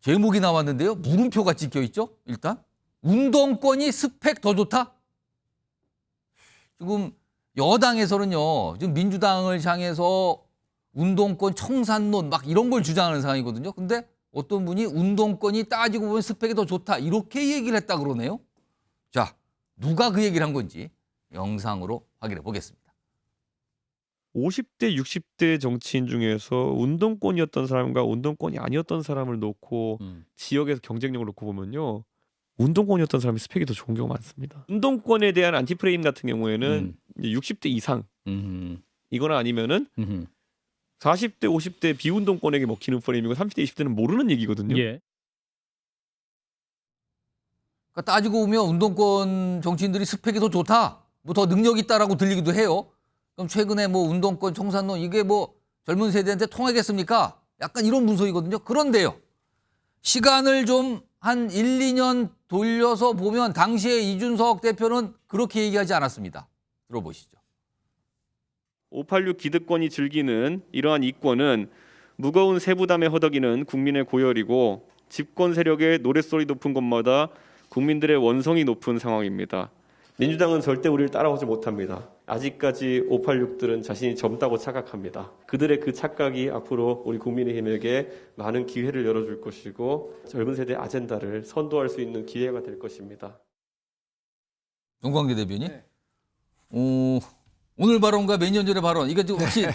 제목이 나왔는데요. 물음표가 찍혀 있죠. 일단 운동권이 스펙 더 좋다. 지금 여당에서는요. 지금 민주당을 향해서 운동권 청산론 막 이런 걸 주장하는 상황이거든요. 근데 어떤 분이 운동권이 따지고 보면 스펙이 더 좋다. 이렇게 얘기를 했다 그러네요. 자, 누가 그 얘기를 한 건지 영상으로 확인해 보겠습니다. 50대, 60대 정치인 중에서 운동권이었던 사람과 운동권이 아니었던 사람을 놓고 지역에서 경쟁력을 놓고 보면요. 운동권이었던 사람이 스펙이 더 좋은 경우가 많습니다. 운동권에 대한 안티프레임 같은 경우에는 이제 60대 이상 이거나 아니면은 40대, 50대 비운동권에게 먹히는 프레임이고 30대, 20대는 모르는 얘기거든요. 예. 그러니까 따지고 보면 운동권 정치인들이 스펙이 더 좋다. 뭐 더 능력 있다라고 들리기도 해요. 그럼 최근에 뭐 운동권 청산론 이게 뭐 젊은 세대한테 통하겠습니까? 약간 이런 문서이거든요. 그런데요. 시간을 좀 한 1, 2년 돌려서 보면 당시에 이준석 대표는 그렇게 얘기하지 않았습니다. 들어보시죠. 586 기득권이 즐기는 이러한 이권은 무거운 세부담에 허덕이는 국민의 고열이고 집권 세력의 노랫소리 높은 곳마다 국민들의 원성이 높은 상황입니다. 민주당은 절대 우리를 따라오지 못합니다. 아직까지 586들은 자신이 젊다고 착각합니다. 그들의 그 착각이 앞으로 우리 국민의힘에게 많은 기회를 열어줄 것이고 젊은 세대 아젠다를 선도할 수 있는 기회가 될 것입니다. 정광재 대변인. 오늘 발언과 몇 년 전의 발언 이거 좀 혹시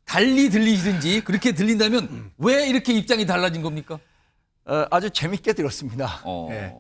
달리 들리시든지 그렇게 들린다면 왜 이렇게 입장이 달라진 겁니까? 아주 재밌게 들었습니다. 어. 예.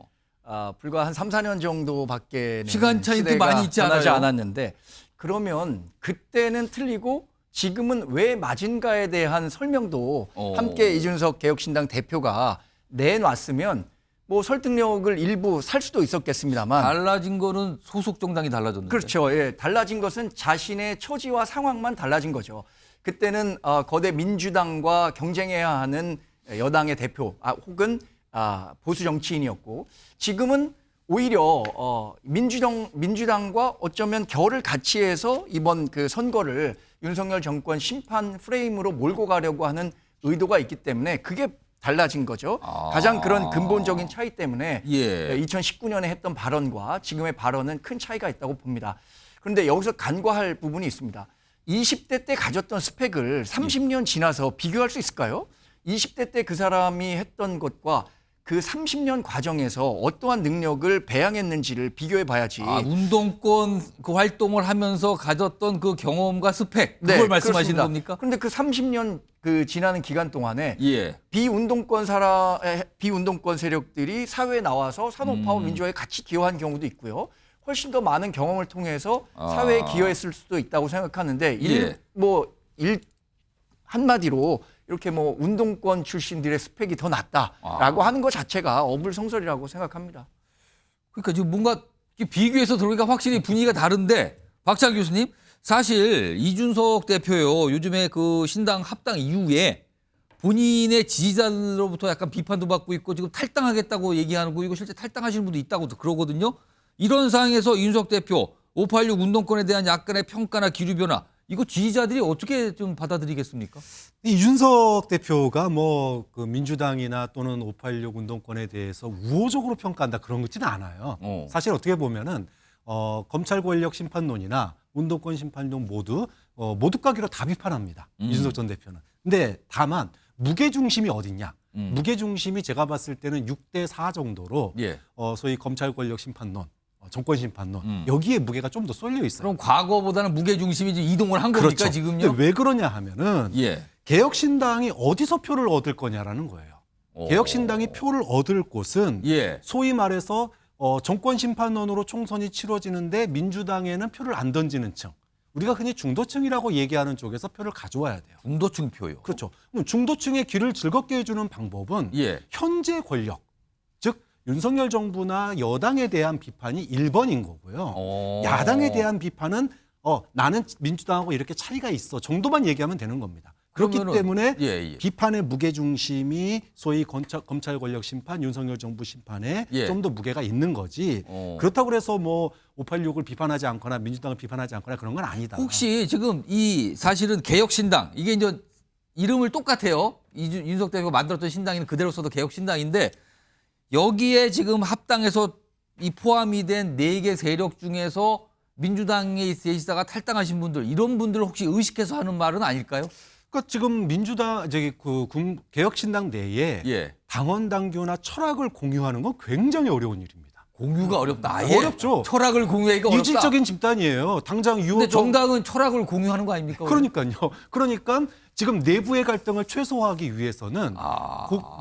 불과 한 3, 4년 정도밖에 시간 차이도 많이 있지 변하지 않아요? 않았는데 그러면 그때는 틀리고 지금은 왜 맞은가에 대한 설명도 함께 이준석 개혁신당 대표가 내놨으면 뭐 설득력을 일부 살 수도 있었겠습니다만 달라진 거는 소속 정당이 달라졌는데. 그렇죠. 예. 달라진 것은 자신의 처지와 상황만 달라진 거죠. 그때는 거대 민주당과 경쟁해야 하는 여당의 대표 혹은 보수 정치인이었고 지금은 오히려 민주당과 어쩌면 결을 같이 해서 이번 그 선거를 윤석열 정권 심판 프레임으로 몰고 가려고 하는 의도가 있기 때문에 그게 달라진 거죠. 가장 그런 근본적인 차이 때문에 2019년에 했던 발언과 지금의 발언은 큰 차이가 있다고 봅니다. 그런데 여기서 간과할 부분이 있습니다. 20대 때 가졌던 스펙을 30년 지나서 비교할 수 있을까요? 20대 때 그 사람이 했던 것과 그 30년 과정에서 어떠한 능력을 배양했는지를 비교해 봐야지. 운동권 그 활동을 하면서 가졌던 그 경험과 스펙 그걸 말씀하시는 그렇습니다. 겁니까? 그런데 그 30년 그 지나는 기간 동안에 예. 비운동권 세력들이 사회에 나와서 산업화와 민주화에 같이 기여한 경우도 있고요. 훨씬 더 많은 경험을 통해서 사회에 기여했을 수도 있다고 생각하는데 한마디로 이렇게 뭐 운동권 출신들의 스펙이 더 낫다라고 하는 것 자체가 어불성설이라고 생각합니다. 그러니까 지금 뭔가 비교해서 들어오니까 확실히 분위기가 다른데 박찬 교수님 사실 이준석 대표요 요즘에 그 신당 합당 이후에 본인의 지지자들로부터 약간 비판도 받고 있고 지금 탈당하겠다고 얘기하고 이거 실제 탈당하시는 분도 있다고 그러거든요. 이런 상황에서 이준석 대표 586 운동권에 대한 약간의 평가나 기류 변화 이거 지지자들이 어떻게 좀 받아들이겠습니까? 이준석 대표가 뭐 그 민주당이나 또는 586 운동권에 대해서 우호적으로 평가한다 그런 것지는 않아요. 사실 어떻게 보면은 검찰 권력 심판론이나 운동권 심판론 모두 모두가기로 다 비판합니다. 이준석 전 대표는. 근데 다만 무게 중심이 어딨냐? 무게 중심이 제가 봤을 때는 6대 4 정도로 소위 검찰 권력 심판론. 정권 심판론 여기에 무게가 좀 더 쏠려 있어요. 그럼 과거보다는 무게 중심이 좀 이동을 한 겁니까 그렇죠. 지금요? 근데 왜 그러냐 하면은 개혁신당이 어디서 표를 얻을 거냐라는 거예요. 개혁신당이 표를 얻을 곳은 소위 말해서 정권 심판론으로 총선이 치러지는데 민주당에는 표를 안 던지는 층. 우리가 흔히 중도층이라고 얘기하는 쪽에서 표를 가져와야 돼요. 중도층 표요. 그렇죠. 그럼 중도층의 귀를 즐겁게 해주는 방법은 현재 권력, 즉 윤석열 정부나 여당에 대한 비판이 1번인 거고요. 야당에 대한 비판은 나는 민주당하고 이렇게 차이가 있어 정도만 얘기하면 되는 겁니다. 그렇기 때문에 비판의 무게중심이 소위 검찰 권력 심판, 윤석열 정부 심판에 좀 더 무게가 있는 거지. 그렇다고 해서 뭐 586을 비판하지 않거나 민주당을 비판하지 않거나 그런 건 아니다. 혹시 지금 이 사실은 개혁신당 이게 이제 이름을 똑같아요. 윤석 대표가 만들었던 신당이 그대로 써도 개혁신당인데 여기에 지금 합당해서 이 포함이 된 4개 세력 중에서 민주당에 계시다가 탈당하신 분들 이런 분들을 혹시 의식해서 하는 말은 아닐까요? 그러니까 지금 민주당 개혁신당 내에 예. 당원 당규나 철학을 공유하는 건 굉장히 어려운 일입니다. 공유가 어렵다. 아예 어렵죠. 철학을 공유하기가 어렵다. 이질적인 집단이에요. 당장 근데 유호정 정당은 철학을 공유하는 거 아닙니까? 그러니까요. 그러니까 지금 내부의 갈등을 최소화하기 위해서는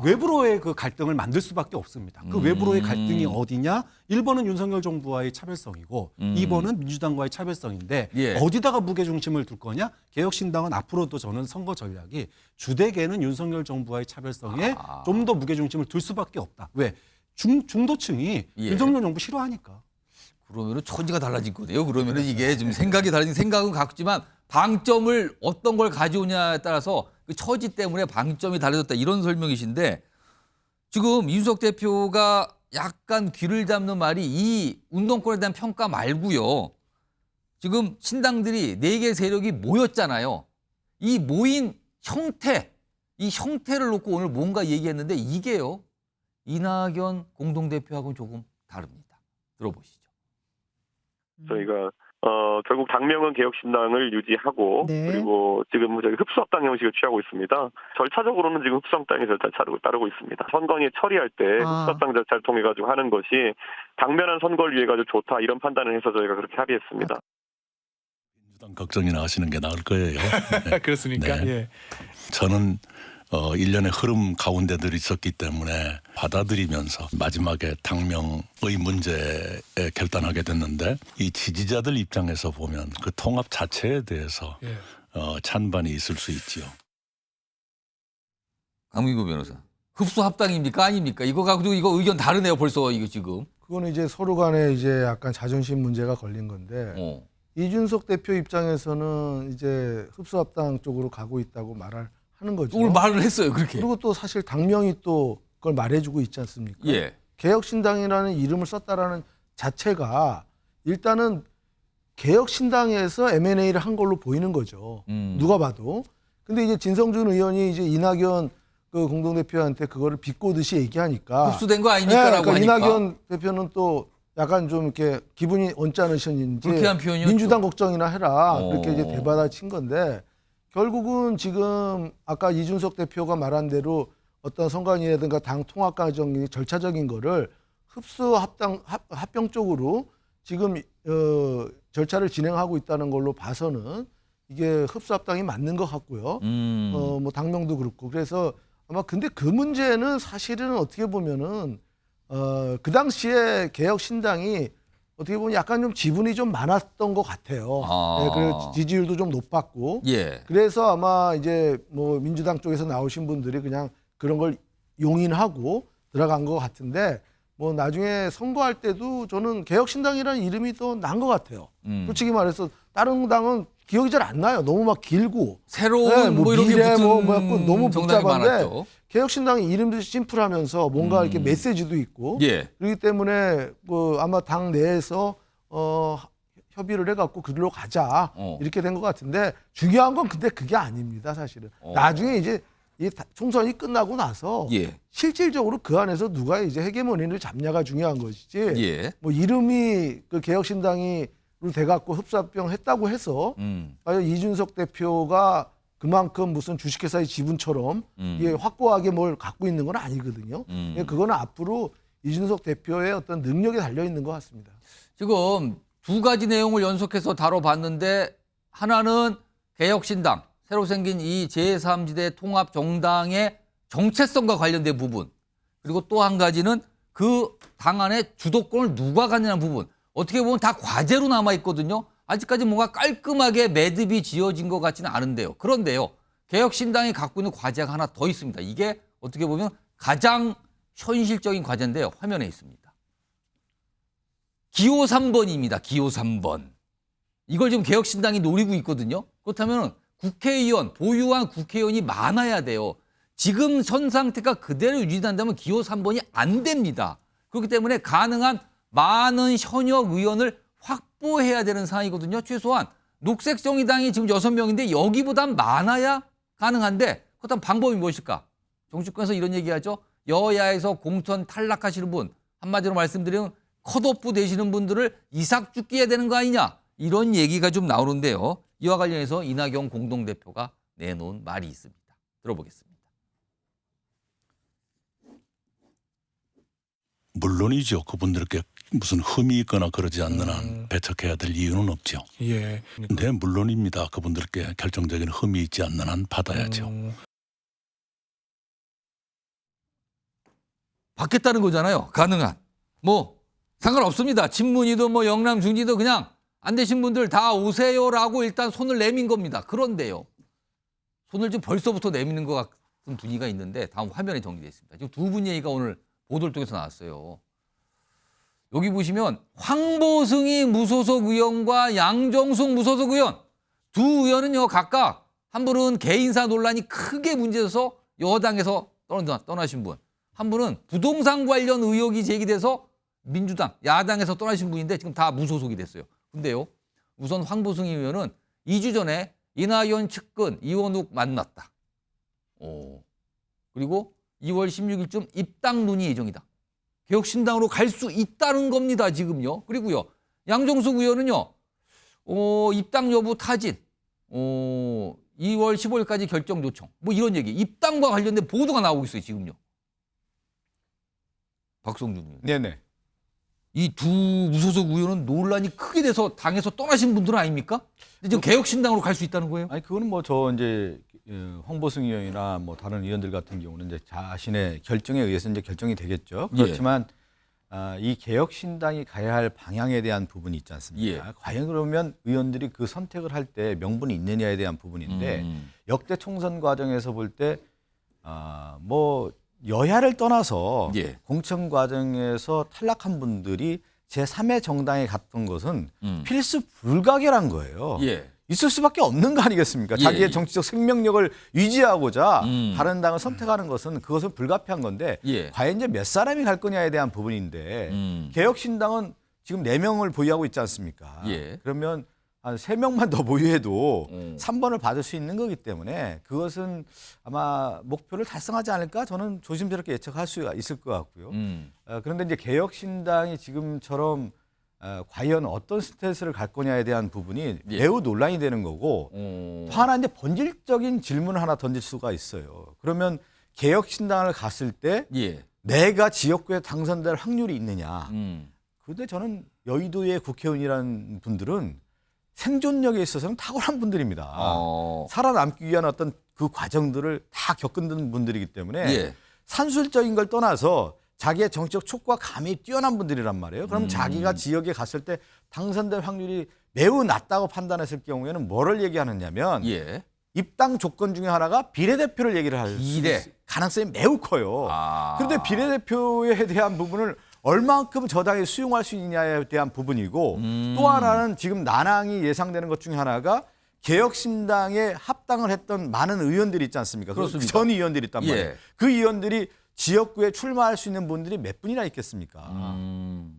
외부로의 그 갈등을 만들 수밖에 없습니다. 그 외부로의 갈등이 어디냐? 1번은 윤석열 정부와의 차별성이고 2번은 민주당과의 차별성인데 예. 어디다가 무게중심을 둘 거냐? 개혁신당은 앞으로도 저는 선거 전략이 주되게는 윤석열 정부와의 차별성에 좀 더 무게중심을 둘 수밖에 없다. 왜? 중도층이 예. 윤석열 정부 싫어하니까. 그러면은 처지가 달라진 거네요. 그러면은 이게 좀 생각이 달라진 생각은 같지만 방점을 어떤 걸 가져오냐에 따라서 그 처지 때문에 방점이 달라졌다 이런 설명이신데 지금 이준석 대표가 약간 귀를 잡는 말이 이 운동권에 대한 평가 말고요. 지금 신당들이 4개 세력이 모였잖아요. 이 모인 형태, 이 형태를 놓고 오늘 뭔가 얘기했는데 이게요. 이낙연 공동대표하고는 조금 다릅니다. 들어보시죠. 저희가 결국 당명은 개혁신당을 유지하고 네. 그리고 지금 저희 흡수합당 형식을 취하고 있습니다. 절차적으로는 지금 흡수합당의 절차를 따르고 있습니다. 선거에 처리할 때 흡수합당 절차를 통해 가지고 하는 것이 당면한 선거를 위해 가지고 좋다 이런 판단을 해서 저희가 그렇게 합의했습니다. 민주당 걱정이나 하시는 게 나을 거예요. 네. 그렇습니까? 네. 예. 저는 일련의 흐름 가운데 늘 있었기 때문에 받아들이면서 마지막에 당명의 문제에 결단하게 됐는데 이 지지자들 입장에서 보면 그 통합 자체에 대해서 예. 찬반이 있을 수 있지요. 강민구 변호사. 흡수 합당입니까 아닙니까? 이거 가지고 이거 의견 다르네요. 벌써 이거 지금. 그거는 이제 서로 간에 이제 약간 자존심 문제가 걸린 건데 이준석 대표 입장에서는 이제 흡수합당 쪽으로 가고 있다고 하는 거죠. 오늘 말을 했어요. 그렇게. 그리고 또 사실 당명이 또 그걸 말해주고 있지 않습니까? 예. 개혁신당이라는 이름을 썼다라는 자체가 일단은 개혁신당에서 M&A를 한 걸로 보이는 거죠. 누가 봐도. 근데 이제 진성준 의원이 이제 이낙연 그 공동대표한테 그거를 비꼬듯이 얘기하니까 흡수된 거 아닙니까라고 그러니까 하니까. 이낙연 대표는 또 약간 좀 이렇게 기분이 언짢으셨는지 불쾌한 표현이었죠. 민주당 걱정이나 해라 어. 그렇게 이제 대받아친 건데 결국은 지금 아까 이준석 대표가 말한 대로 어떤 선관위라든가 당 통합 과정이 절차적인 거를 흡수 합병 쪽으로 지금 절차를 진행하고 있다는 걸로 봐서는 이게 흡수 합당이 맞는 것 같고요. 뭐 당명도 그렇고 그래서 아마 근데 그 문제는 사실은 어떻게 보면은 그 당시에 개혁신당이 어떻게 보면 약간 좀 지분이 좀 많았던 것 같아요. 네, 그래서 지지율도 좀 높았고. 예. 그래서 아마 이제 뭐 민주당 쪽에서 나오신 분들이 그냥 그런 걸 용인하고 들어간 것 같은데 뭐 나중에 선거할 때도 저는 개혁신당이라는 이름이 더 나은 것 같아요. 솔직히 말해서 다른 당은 기억이 잘 안 나요. 너무 막 길고 새로운 네, 뭐 이런 게 미래 붙은 너무 정당이 복잡한데 많았죠. 개혁신당이 이름도 심플하면서 뭔가 이렇게 메시지도 있고 예. 그렇기 때문에 그 아마 당 내에서 협의를 해갖고 그리로 가자 이렇게 된 것 같은데 중요한 건 근데 그게 아닙니다 사실은 나중에 이제 이 총선이 끝나고 나서 예. 실질적으로 그 안에서 누가 이제 헤게모니를 잡냐가 중요한 것이지 예. 뭐 이름이 그 개혁신당이 돼갖고 흡수합병 했다고 해서 과연 이준석 대표가 그만큼 무슨 주식회사의 지분처럼 이게 확고하게 뭘 갖고 있는 건 아니거든요. 그거는 앞으로 이준석 대표의 어떤 능력이 달려 있는 것 같습니다. 지금 두 가지 내용을 연속해서 다뤄봤는데 하나는 개혁신당, 새로 생긴 이 제3지대 통합정당의 정체성과 관련된 부분 그리고 또 한 가지는 그 당 안에 주도권을 누가 갖느냐는 부분 어떻게 보면 다 과제로 남아있거든요. 아직까지 뭔가 깔끔하게 매듭이 지어진 것 같지는 않은데요. 그런데요. 개혁신당이 갖고 있는 과제가 하나 더 있습니다. 이게 어떻게 보면 가장 현실적인 과제인데요. 화면에 있습니다. 기호 3번입니다. 기호 3번. 이걸 지금 개혁신당이 노리고 있거든요. 그렇다면 국회의원, 보유한 국회의원이 많아야 돼요. 지금 현 상태가 그대로 유지된다면 기호 3번이 안 됩니다. 그렇기 때문에 가능한 많은 현역 의원을 확보해야 되는 상황이거든요. 최소한 녹색정의당이 지금 6명인데 여기보단 많아야 가능한데 그렇다면 방법이 무엇일까? 정치권에서 이런 얘기하죠. 여야에서 공천 탈락하시는 분, 한마디로 말씀드리면 컷오프 되시는 분들을 이삭 죽게 해야 되는 거 아니냐, 이런 얘기가 좀 나오는데요. 이와 관련해서 이낙연 공동대표가 내놓은 말이 있습니다. 들어보겠습니다. 물론이죠. 그분들께 무슨 흠이 있거나 그러지 않는 한 배척해야 될 이유는 없죠. 예. 네, 물론입니다. 그분들께 결정적인 흠이 있지 않는 한 받아야죠. 받겠다는 거잖아요. 가능한. 뭐 상관없습니다. 친문이든 뭐 영남 중지든 그냥 안 되신 분들 다 오세요라고 일단 손을 내민 겁니다. 그런데요. 손을 지금 벌써부터 내미는 것 같은 분위기가 있는데 다음 화면에 정리되어 있습니다. 지금 두 분 얘기가 오늘 보도를 통해서 나왔어요. 여기 보시면 황보승이 무소속 의원과 양정숙 무소속 의원, 두 의원은요 각각, 한 분은 개인사 논란이 크게 문제돼서 여당에서 떠나신 분, 한 분은 부동산 관련 의혹이 제기돼서 민주당, 야당에서 떠나신 분인데 지금 다 무소속이 됐어요. 근데요, 우선 황보승 의원은 2주 전에 이낙연 측근 이원욱 만났다. 그리고 2월 16일쯤 입당 논의 예정이다. 개혁신당으로 갈 수 있다는 겁니다, 지금요. 그리고요, 양정숙 의원은요, 입당 여부 타진, 2월 15일까지 결정 요청, 뭐 이런 얘기, 입당과 관련된 보도가 나오고 있어요, 지금요. 박성준 의원. 네네. 이 두 무소속 의원은 논란이 크게 돼서 당에서 떠나신 분들은 아닙니까? 근데 지금 개혁신당으로 갈 수 있다는 거예요? 아니 그거는 뭐 저 이제 황보승 의원이나 뭐 다른 의원들 같은 경우는 이제 자신의 결정에 의해서 이제 결정이 되겠죠. 그렇지만 이 개혁신당이 가야 할 방향에 대한 부분이 있지 않습니까? 과연 그러면 의원들이 그 선택을 할 때 명분이 있느냐에 대한 부분인데 역대 총선 과정에서 볼 때 뭐 여야를 떠나서 공천 과정에서 탈락한 분들이 제3의 정당에 갔던 것은 필수 불가결한 거예요. 있을 수밖에 없는 거 아니겠습니까? 자기의 정치적 생명력을 유지하고자 다른 당을 선택하는 것은 그것은 불가피한 건데 과연 이제 몇 사람이 갈 거냐에 대한 부분인데 개혁신당은 지금 4명을 보유하고 있지 않습니까? 그러면 한 3명만 더 보유해도 3번을 받을 수 있는 거기 때문에 그것은 아마 목표를 달성하지 않을까 저는 조심스럽게 예측할 수 있을 것 같고요. 그런데 이제 개혁신당이 지금처럼 과연 어떤 스탠스를 갈 거냐에 대한 부분이 매우 논란이 되는 거고 또 하나 이제 본질적인 질문을 하나 던질 수가 있어요. 그러면 개혁신당을 갔을 때 내가 지역구에 당선될 확률이 있느냐. 그런데 저는 여의도의 국회의원이라는 분들은 생존력에 있어서는 탁월한 분들입니다. 살아남기 위한 어떤 그 과정들을 다 겪은 분들이기 때문에 산술적인 걸 떠나서 자기의 정치적 촉과 감이 뛰어난 분들이란 말이에요. 그럼 자기가 지역에 갔을 때 당선될 확률이 매우 낮다고 판단했을 경우에는 뭐를 얘기하느냐면 입당 조건 중에 하나가 비례대표를 얘기를 할 가능성이 매우 커요. 그런데 비례대표에 대한 부분을 얼만큼 저 당이 수용할 수 있느냐에 대한 부분이고 또 하나는 지금 난항이 예상되는 것 중에 하나가 개혁신당에 합당을 했던 많은 의원들이 있지 않습니까? 그렇습니다. 전 의원들이 있단 말이에요. 그 의원들이 지역구에 출마할 수 있는 분들이 몇 분이나 있겠습니까?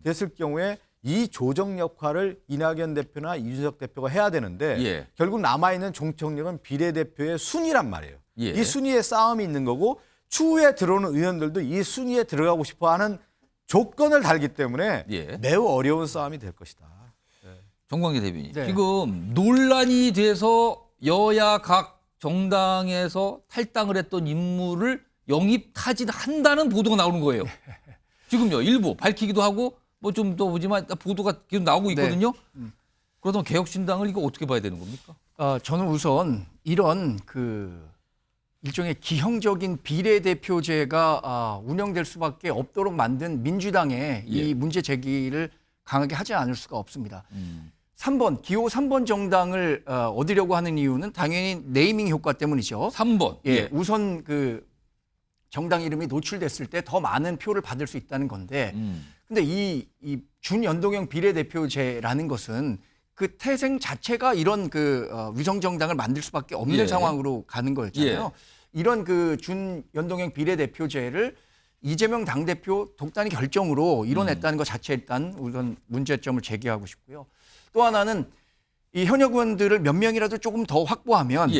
됐을 경우에 이 조정 역할을 이낙연 대표나 이준석 대표가 해야 되는데 결국 남아있는 정청력은 비례대표의 순위란 말이에요. 이 순위에 싸움이 있는 거고 추후에 들어오는 의원들도 이 순위에 들어가고 싶어하는 조건을 달기 때문에 매우 어려운 싸움이 될 것이다. 정광재 대변인. 지금 논란이 돼서 여야 각 정당에서 탈당을 했던 인물을 영입 타진한다는 보도가 나오는 거예요. 지금요. 일부 밝히기도 하고 뭐 좀 더 보지만 보도가 계속 나오고 있거든요. 그러면 개혁신당을 이거 어떻게 봐야 되는 겁니까? 저는 우선 이런 일종의 기형적인 비례대표제가 운영될 수밖에 없도록 만든 민주당의 이 문제 제기를 강하게 하지 않을 수가 없습니다. 3번, 기호 3번 정당을 얻으려고 하는 이유는 당연히 네이밍 효과 때문이죠. 3번. 우선 정당 이름이 노출됐을 때 더 많은 표를 받을 수 있다는 건데 근데 이 준연동형 비례대표제라는 것은 그 태생 자체가 이런 위성 정당을 만들 수밖에 없는 상황으로 가는 거였잖아요. 이런 준연동형 비례대표제를 이재명 당대표 독단의 결정으로 이뤄냈다는 것 자체에 일단 우선 문제점을 제기하고 싶고요. 또 하나는 이 현역 의원들을 몇 명이라도 조금 더 확보하면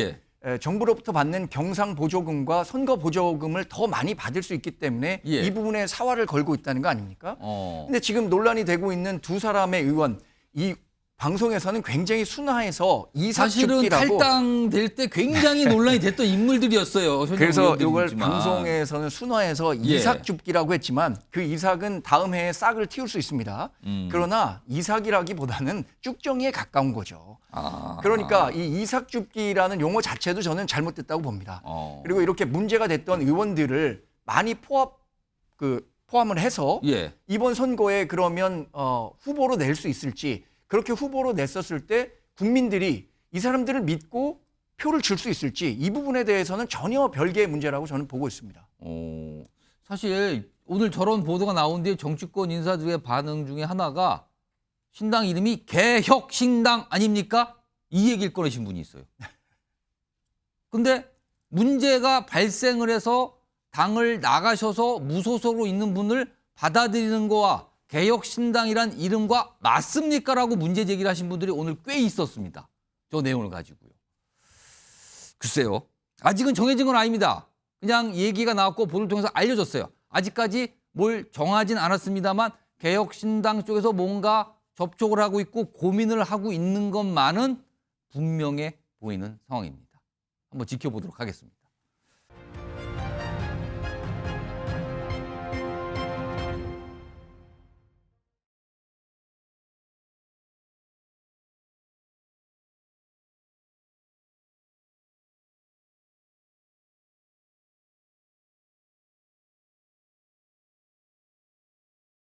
정부로부터 받는 경상 보조금과 선거 보조금을 더 많이 받을 수 있기 때문에 예. 이 부분에 사활을 걸고 있다는 거 아닙니까? 어. 근데 지금 논란이 되고 있는 두 사람의 의원, 이 방송에서는 굉장히 순화해서 사실은 이삭줍기라고 탈당될 때 굉장히 논란이 됐던 인물들이었어요. 그래서 이걸 의원들이지만. 방송에서는 순화해서 예. 이삭줍기라고 했지만 그 이삭은 다음 해에 싹을 틔울 수 있습니다. 그러나 이삭이라기보다는 쭉정이에 가까운 거죠. 아. 그러니까 이 이삭줍기라는 용어 자체도 저는 잘못됐다고 봅니다. 그리고 이렇게 문제가 됐던 의원들을 많이 포함을 해서 예. 이번 선거에 그러면 후보로 낼 수 있을지, 그렇게 후보로 냈었을 때 국민들이 이 사람들을 믿고 표를 줄 수 있을지, 이 부분에 대해서는 전혀 별개의 문제라고 저는 보고 있습니다. 사실 오늘 저런 보도가 나온 뒤에 정치권 인사들의 반응 중에 하나가 신당 이름이 개혁신당 아닙니까? 이 얘기를 꺼내신 분이 있어요. 근데 문제가 발생을 해서 당을 나가셔서 무소속으로 있는 분을 받아들이는 거와 개혁신당이란 이름과 맞습니까? 라고 문제 제기를 하신 분들이 오늘 꽤 있었습니다. 저 내용을 가지고요. 글쎄요. 아직은 정해진 건 아닙니다. 그냥 얘기가 나왔고 보도를 통해서 알려졌어요. 아직까지 뭘 정하진 않았습니다만 개혁신당 쪽에서 뭔가 접촉을 하고 있고 고민을 하고 있는 것만은 분명해 보이는 상황입니다. 한번 지켜보도록 하겠습니다.